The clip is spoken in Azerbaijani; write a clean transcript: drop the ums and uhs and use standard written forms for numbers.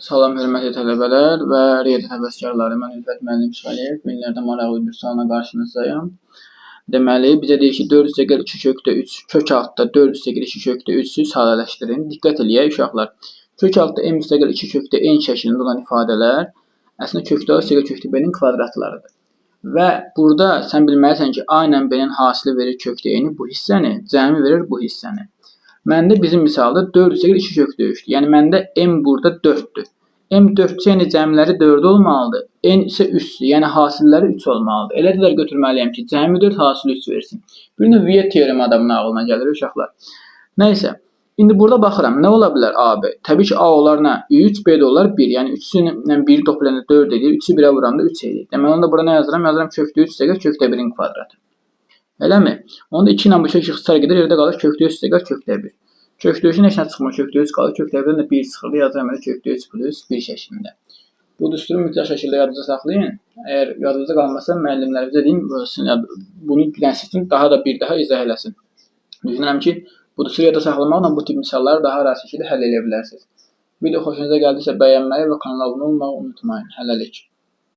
Salam, hörmətli tələbələr və riyaziyyat həvəskarları. Mən Ülfət müəllim Şəliyev. Bu illərdə maraqlı bir sualla qarşınızdayım. Deməli, bizə deyir ki, 4,2/3 kök altda 4,2/3'ü sadələşdirin. Diqqət eləyək uşaqlar. Kök altda m-2/n şəklində olan ifadələr əslində kökdə s kökdə b-nin kvadratlarıdır. Və burada sən bilməlisən ki, a ilə b-nin hasili verir kökdə n bu hissəni, cəmi verir bu hissəni. Məndə bizim misalda 4,2/3'dür. Yəni məndə m burada 4'dür. M 4-cə, yəni cəmləri 4 olmalıdır. N isə 3'dür. Yəni hasilləri 3 olmalıdır. Elədilər götürməliyəm ki, cəmi 4 hasili 3 versin. Bir növ Viet teoremi adamın ağlına gəlir uşaqlar. Nəysə, indi burada baxıram. Nə ola bilər A, B? Təbii ki, A olar nə? 3, B də olar 1. Yəni 3-ü ilə 1'i toplayanda 4 edir. 3'ü 1'ə vuranda 3 edir. Deməli, onda burada nə yazıram? Yazıram kökdə 3 ise kökdə 1'in kvadratı. Eləmi? Onda 2 ilə bu şey ixtisar gedir. Yerdə qalır kökdə 3 ise kökdə 1. Kökdə 3'ün heç nə çıxmır. Kökdə 3 qalır. Kökdə 1'dən də 1 çıxırdı. Yazıram kökdə 3 plus 1 şəklində. Bu düsturu mütləq şəkildə yadınızda saxlayın. Əgər yadınızda qalmasa müəllimlərimizə deyin, bunu bilən üçün daha da bir daha izah eləsin. Düşünürəm ki, bu düsturu yadda saxlamaqla bu tip misalları daha rahat şəkildə həll edə bilərsiniz. Video xoşunuza gəldisə bəyənməyi və kanala abunə olmağı unutmayın. Hələlik.